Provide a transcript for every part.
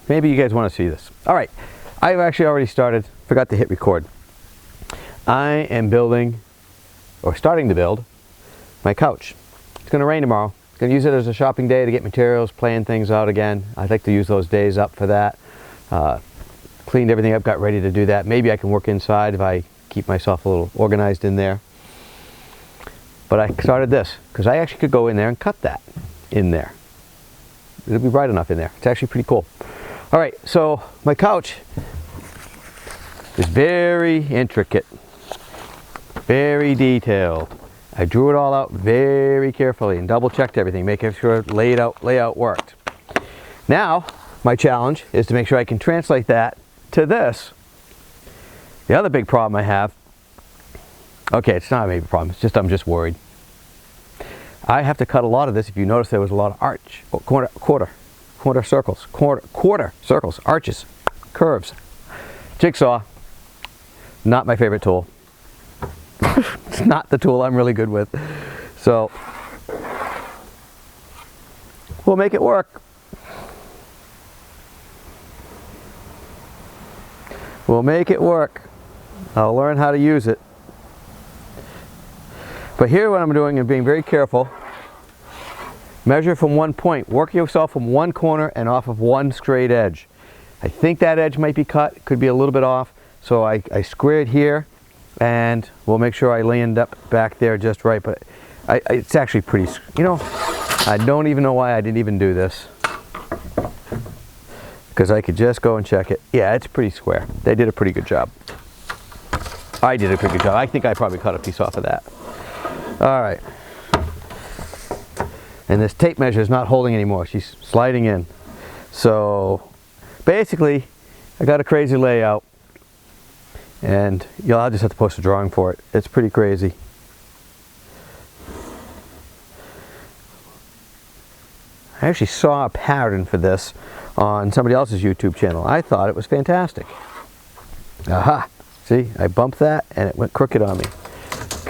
Maybe you guys want to see this. All right, I've actually already started, forgot to hit record. I am building, or starting to build, my couch. It's going to rain tomorrow. I'm going to use it as a shopping day to get materials, plan things out again. I'd like to use those days up for that. Cleaned everything up, got ready to do that. Maybe I can work inside if I keep myself a little organized in there. But I started this because I actually could go in there and cut that in there. It'll be bright enough in there. It's actually pretty cool. All right, so my couch is very intricate, very detailed. I drew it all out very carefully and double checked everything, making sure layout worked. Now, my challenge is to make sure I can translate that to this. The other big problem I have, okay, it's not a major problem, it's just I'm just worried. I have to cut a lot of this. If you notice, there was a lot of arch, quarter circles, arches, curves. Jigsaw, not my favorite tool. It's not the tool I'm really good with. So, we'll make it work. We'll make it work. I'll learn how to use it. But here what I'm doing is being very careful. Measure from one point. Work yourself from one corner and off of one straight edge. I think that edge might be cut. It could be a little bit off. So I squared here, and we'll make sure I land up back there just right. But it's actually pretty, you know, I don't even know why I didn't even do this. Because I could just go and check it. Yeah, it's pretty square. They did a pretty good job. I did a pretty good job. I think I probably cut a piece off of that. All right. And this tape measure is not holding anymore. She's sliding in. So basically, I got a crazy layout. And I'll just have to post a drawing for it. It's pretty crazy. I actually saw a pattern for this on somebody else's YouTube channel. I thought it was fantastic. Aha! See, I bumped that and it went crooked on me.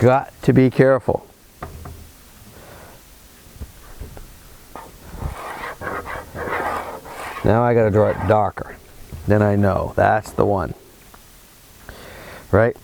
Got to be careful. Now I got to draw it darker. Then I know that's the one. Right?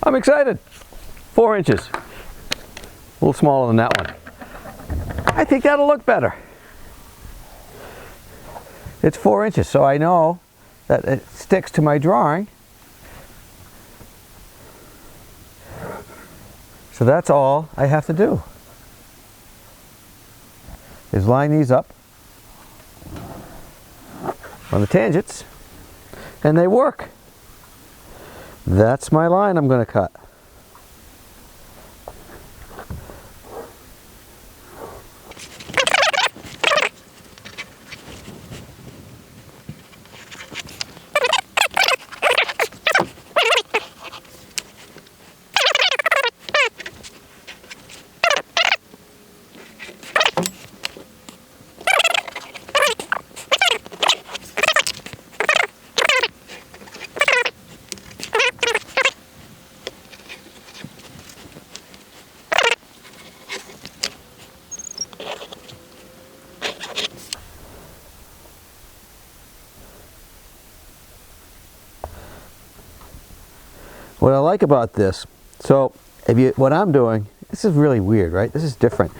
I'm excited. 4 inches. A little smaller than that one. I think that'll look better. It's 4 inches, so I know that it sticks to my drawing. So that's all I have to do. is line these up on the tangents, and they work. That's my line I'm going to cut. What I like about this, so what I'm doing, this is really weird, right? This is different.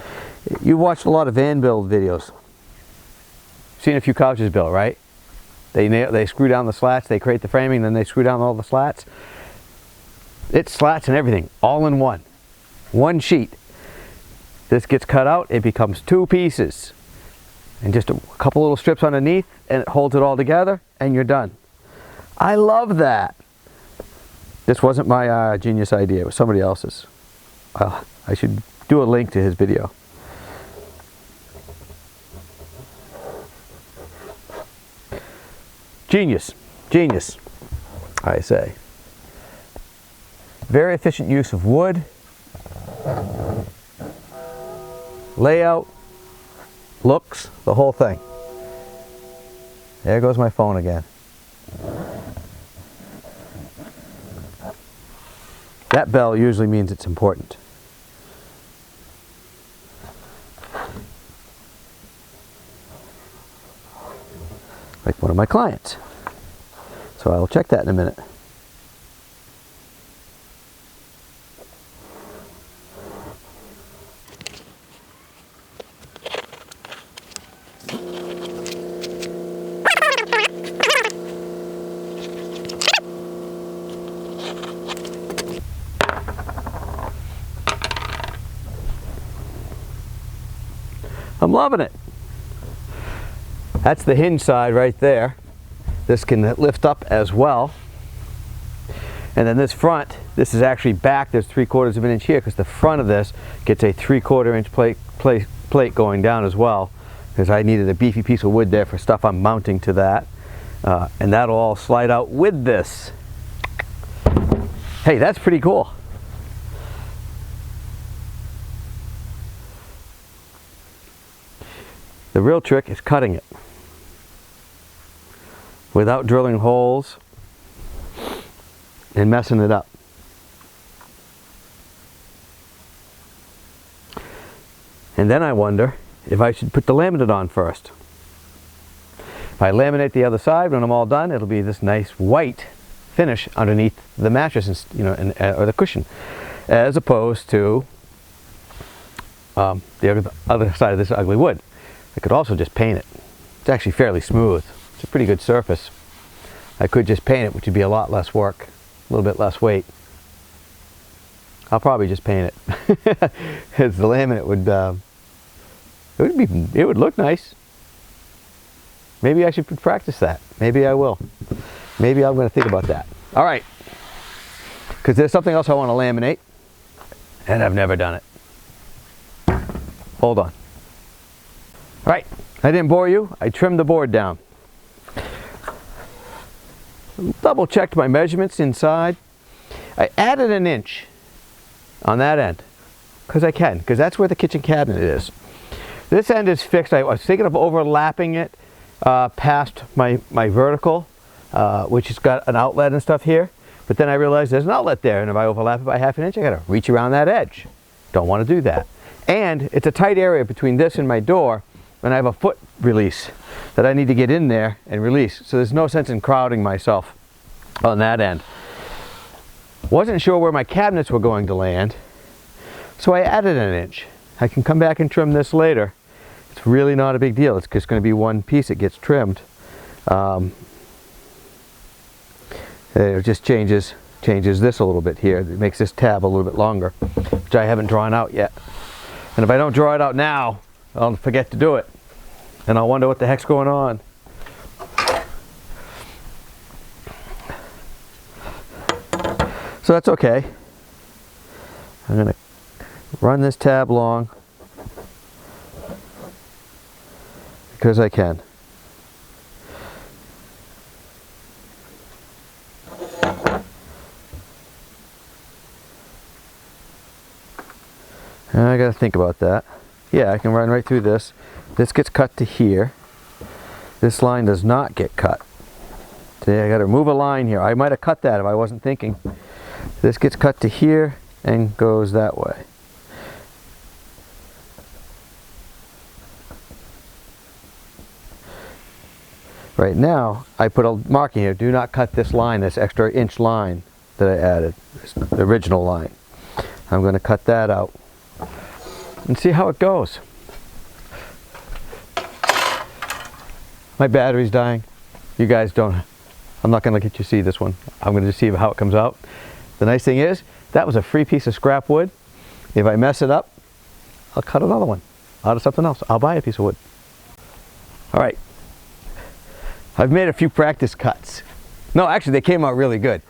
You watched a lot of van build videos. Seen a few couches built, right? They screw down the slats, they create the framing, then they screw down all the slats. It's slats and everything, all in one sheet. This gets cut out, it becomes two pieces. And just a couple little strips underneath, and it holds it all together, and you're done. I love that. This wasn't my genius idea, it was somebody else's. I should do a link to his video. Genius, genius, I say. Very efficient use of wood, layout, looks, the whole thing. There goes my phone again. That bell usually means it's important. Like one of my clients. So I'll check that in a minute. I'm loving it. That's the hinge side right there. This can lift up as well. And then this front, this is actually back. There's 3/4 of an inch here because the front of this gets a 3/4 inch plate going down as well, because I needed a beefy piece of wood there for stuff I'm mounting to that. And that'll all slide out with this. Hey, that's pretty cool. The real trick is cutting it without drilling holes and messing it up. And then I wonder if I should put the laminate on first. If I laminate the other side, when I'm all done, it'll be this nice white finish underneath the mattress, and, or the cushion, as opposed to the other side of this ugly wood. I could also just paint it. It's actually fairly smooth. It's a pretty good surface. I could just paint it, which would be a lot less work, a little bit less weight. I'll probably just paint it, because the laminate it would look nice. Maybe I should practice that. Maybe I will. Maybe I'm going to think about that. All right, because there's something else I want to laminate, and I've never done it. Hold on. All right, I didn't bore you. I trimmed the board down. Double checked my measurements inside. I added an inch on that end, because that's where the kitchen cabinet is. This end is fixed. I was thinking of overlapping it past my vertical, which has got an outlet and stuff here. But then I realized there's an outlet there, and if I overlap it by ½ an inch, I got to reach around that edge. Don't want to do that. And it's a tight area between this and my door, and I have a foot release that I need to get in there and release. So there's no sense in crowding myself on that end. Wasn't sure where my cabinets were going to land, so I added an inch. I can come back and trim this later. It's really not a big deal. It's just going to be one piece that gets trimmed. It just changes this a little bit here. It makes this tab a little bit longer, which I haven't drawn out yet. And if I don't draw it out now, I'll forget to do it. And I'll wonder what the heck's going on. So that's okay. I'm going to run this tab long because I can. And I got to think about that. Yeah, I can run right through this. This gets cut to here. This line does not get cut. See, I got to remove a line here. I might have cut that if I wasn't thinking. This gets cut to here and goes that way. Right now, I put a marking here. Do not cut this line, this extra inch line that I added, the original line. I'm going to cut that out and see how it goes. My battery's dying. You guys don't, I'm not going to let you see this one. I'm going to just see how it comes out. The nice thing is, that was a free piece of scrap wood. If I mess it up, I'll cut another one out of something else. I'll buy a piece of wood. All right. I've made a few practice cuts. No, actually they came out really good.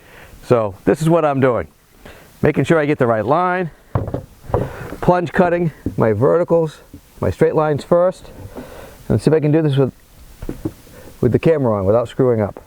So this is what I'm doing. Making sure I get the right line. Plunge cutting my verticals, my straight lines first. And see if I can do this with the camera on without screwing up.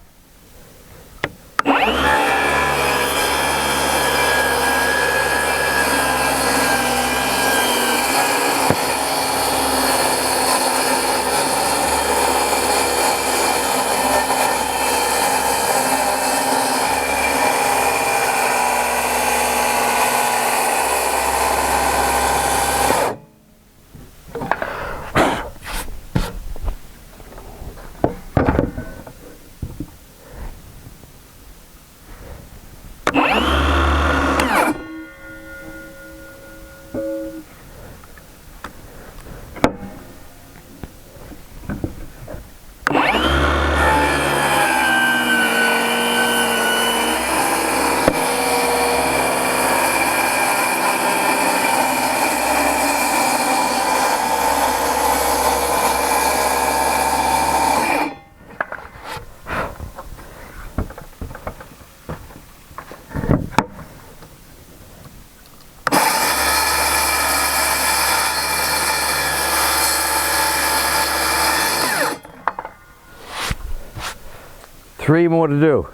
Three more to do.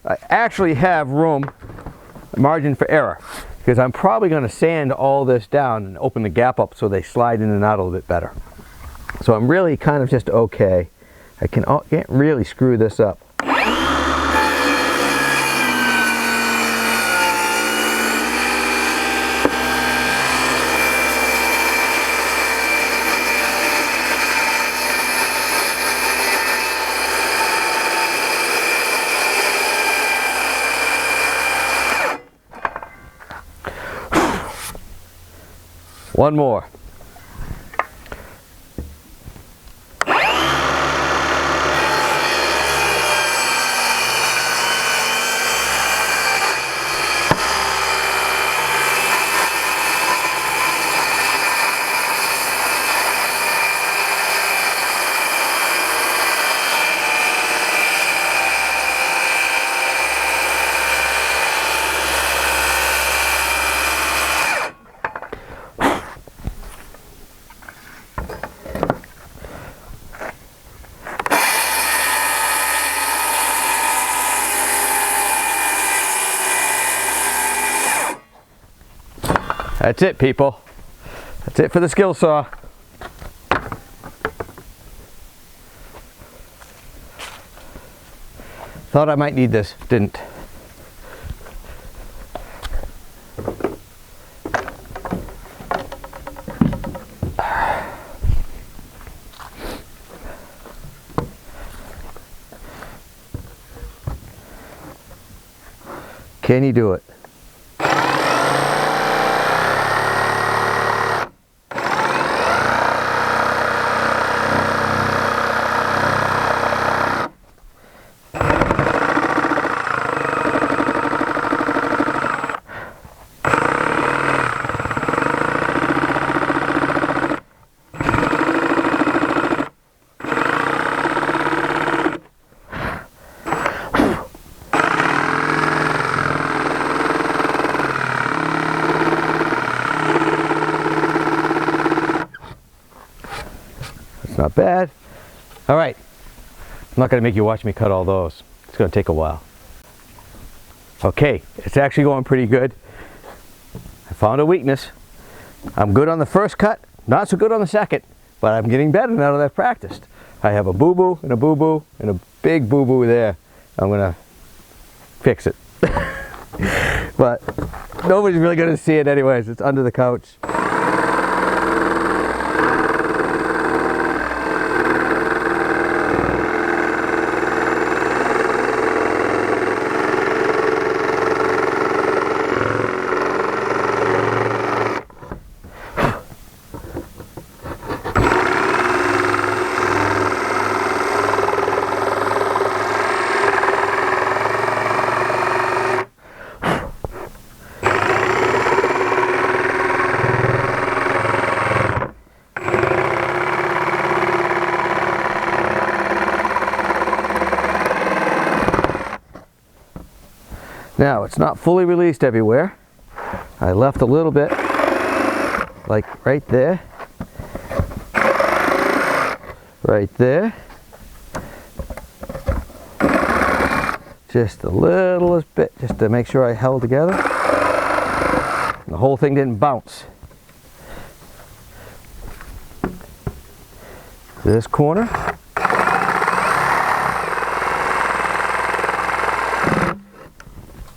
I actually have room, margin for error, because I'm probably going to sand all this down and open the gap up so they slide in and out a little bit better. So I'm really kind of just okay. I can't really screw this up. One more. That's it, people. That's it for the skill saw. Thought I might need this, didn't. Can he do it? Not bad. All right, I'm not going to make you watch me cut all those. It's going to take a while. Okay, it's actually going pretty good. I found a weakness. I'm good on the first cut, not so good on the second, but I'm getting better now that I've practiced. I have a boo-boo and a boo-boo and a big boo-boo there. I'm going to fix it. But nobody's really going to see it anyways. It's under the couch. Now, it's not fully released everywhere. I left a little bit, like right there, right there. Just a little bit, just to make sure I held together. And the whole thing didn't bounce. This corner.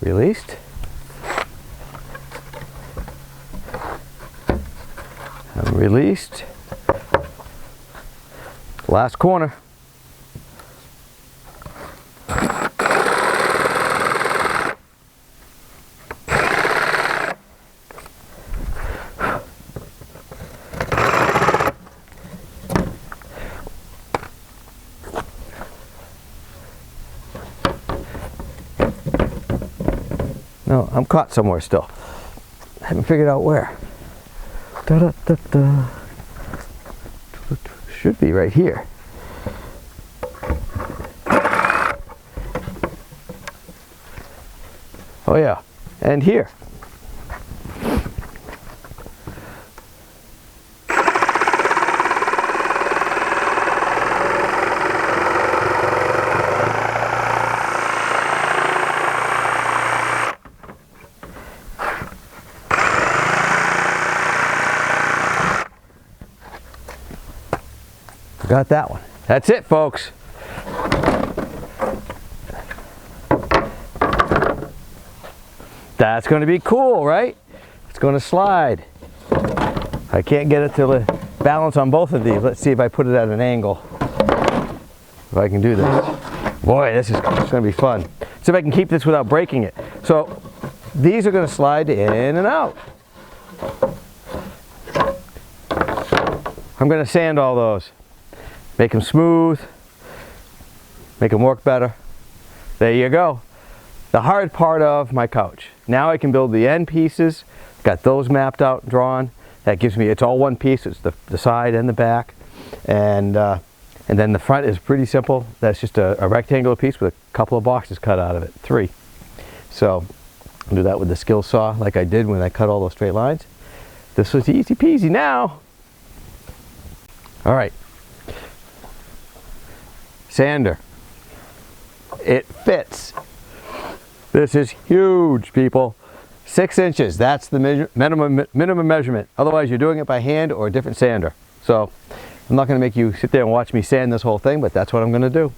Released. And released. Last corner. No, I'm caught somewhere still. I haven't figured out where. Da-da-da-da. Should be right here. Oh yeah, and here. Got that one. That's it, folks. That's going to be cool, right? It's going to slide. I can't get it to balance on both of these. Let's see if I put it at an angle. If I can do this. Boy, this is going to be fun. See if I can keep this without breaking it. So these are going to slide in and out. I'm going to sand all those. Make them smooth, make them work better. There you go. The hard part of my couch. Now I can build the end pieces, got those mapped out, drawn. That gives me, it's all one piece, it's the side and the back. And then the front is pretty simple. That's just a rectangular piece with a couple of boxes cut out of it, 3. So I'll do that with the skill saw like I did when I cut all those straight lines. This was easy peasy now. All right. Sander. It fits. This is huge, people. 6 inches, that's the minimum measurement. Otherwise, you're doing it by hand or a different sander. So, I'm not going to make you sit there and watch me sand this whole thing, but that's what I'm going to do.